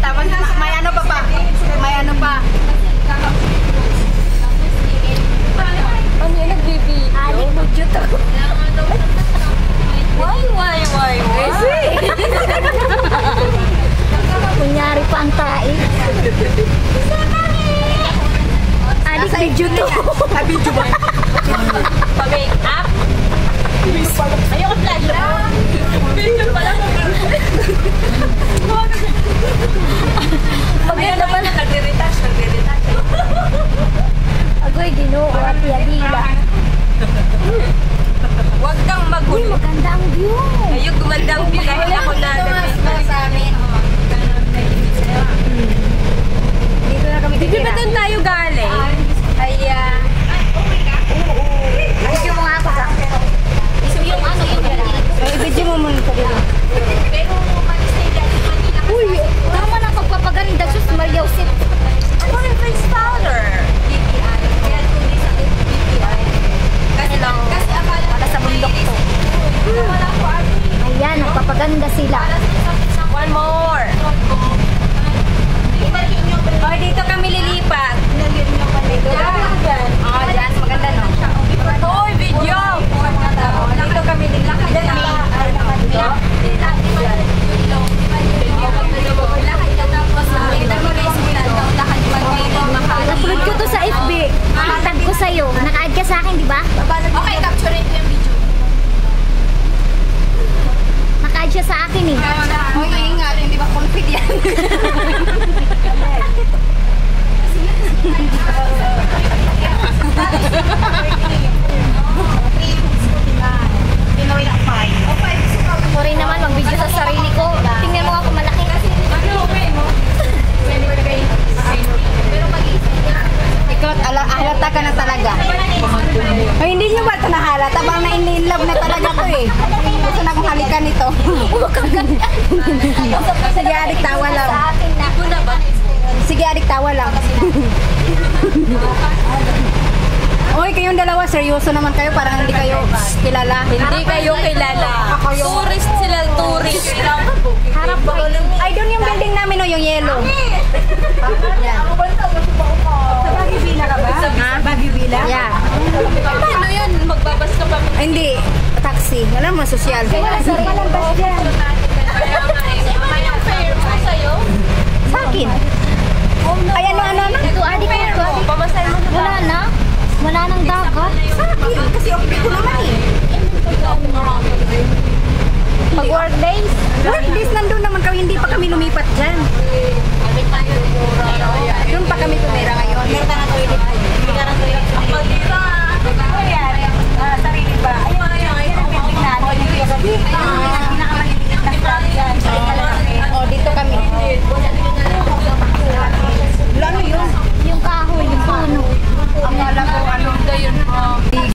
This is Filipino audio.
Tapos may ano pa pa? May ano pa? Ano yun, nag-baby? Ali, mag-jut ako. Why? Kunyari pa ang tae. Adik, mag-jut ako. Video ba? Pa-make up? Ayoko flash na. Video pala. Maganda pa na. Nagre-retouch. Agoy, ginoo at yadila. Huwag kang Uy, magulo. maganda ang view. Ayun, gumanda ang view. Dahil ako na Sa amin. Dito na kami Hindi ba doon tayo galing? Kaya... Video mo nga ako sa yung ano yung I-video mo muna ito dito. Uy, tama na pagpapaganda. Sus, Maria Josep. Ano yung face powder? Kasi lang, Wala sa bundok to. Ayan, nagpapaganda sila. one more. Oh, dito kami lilipat. Oh, dyan. Maganda, no? Hoy, video! Dito kami lilipat. Upload ko to sa FB. Tag ko sa'yo. Naka-add ka sa akin, di ba? Okay, capture ko yung video. Naka-add siya sa akin eh. Oh, ingat. Hindi ba confident? Pinoy na 5. Sorry naman, mag-video sa sarili ko. Tingnan mo ako malaki. Ikaw, halata ka na talaga. Ay, hindi nyo ba ito nahalata? Parang na-in love na talaga to eh. Gusto na akong halikan ito. Sige, adik, tawa lang. Sa akin na. Sige, adik, tawa lang. Oy, kayong dalawa, seryoso naman kayo. Parang hindi kayo kilala. Hindi kayo kilala. Tourist sila, tourist. Harap ko. Ay, doon yung building namin, no, yung yellow. Yan. Sa Baguio Villa ka ba? Ha? Baguio Villa? Yeah. Paano yun? Magbabas ka pa. Ay, hindi. Taxi. Alam mo, social. Wala sa palabas dyan. May yung fare mo sa'yo? Sa akin. Ay, ano? Ito, adik ko. Fare mo, pamasay mo na. Wala na. Wala nang dagat. Sa akin. Kasi okay ko naman eh. Pag work days. Work days, nandun naman kami. Hindi pa kami lumipat dyan.